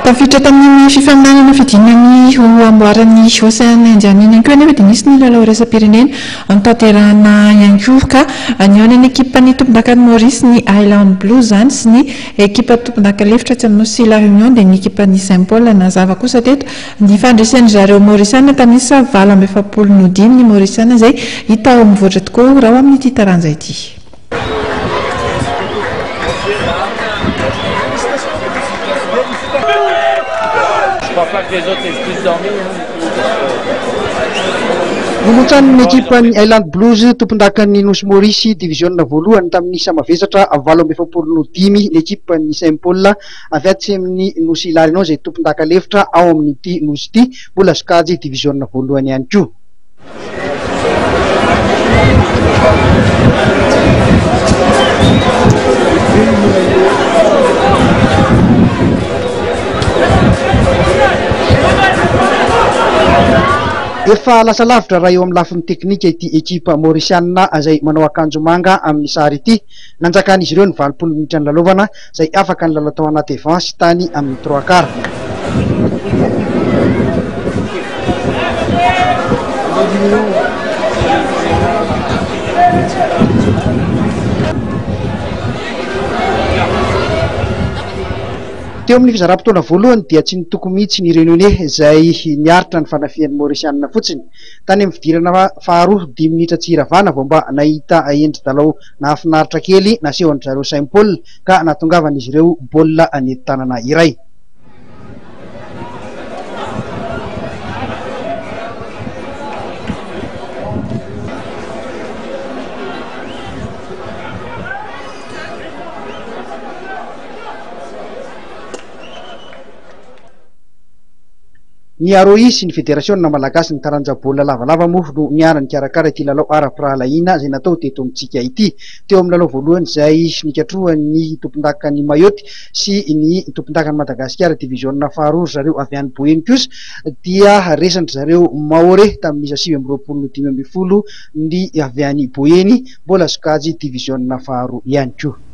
Tafiditra tamin'ny fifaninanana fidinany ho amboaran'ny Océan Indien ihany koa anefa dia nisy ny lalao iraisam-pirenena notanterahana ihany koa ka ny ao amin'ny ekipan'ny tompon-dakan'i Maurice ny Highland Blues zany sy ny ekipa tompon-daka lefitra tsy amin'nosy La Réunion dia ny ekipan'ny Saint-Paul nazava kosa teto ny fandresen'ny zareo Mauriciana tamin'ny 7-5 ny Mauriciana izay hita ao mivoatra tokoa raha amin'ity taranja ity. Nonotsan'ny ekipan'ny Highland Blues tompon-dakan'ny Nosy Maurice division voalohany tamin'ny samavesatra 7-5 ny ekipan'ny Saint-Paul avy atsy amin'ny Nosy La Réunion izay tompon-daka lefitra ao amin'ity nosy ity mbola sokajy division voalohany ihany koa. Efa lasa lavitra raha eo amin'ny lafiny teknika ity ekipa Mauriciana izay manao akanjo manga amin'ny sary ity. Nanjakan'izy ireo ny 20 minitra ny lalaovana izay afaka ny lalao tao anaty avance tany amin'ny 3 quart. Teo amin'ny fizara-potoana voalohany dia tsy nitoko mihitsy ny Réunionnais izay niaritra ny fanafian'ny Mauriciana fotsiny. Tany amin'ny fidirana faharoa 10 minitra tsy iravana vao mba nahita endri-dalao nahafinaritra kely nasehon'ny zareo Saint-Paul ka nahatongavan'izy ireo baolina aneti-tanana iray. Ny Aroy sy ny Fédération Malagasy ny taranja baolina lavalava moa no niarany karakara ity lalao ara-pirahalahiana izay natao teto amintsika ity. Teo amin'ny lalao voalohany izay nikatrohan'ny tompon-dakan'ny Mayotte sy ny tompon-dakan'ny Madagasikara division faharoa zareo avy any Boeny kosa dia resandry zareo Maoré tamin'ny 7-25 ny avy any Boeny mbola sokajy division faharoa ihany koa.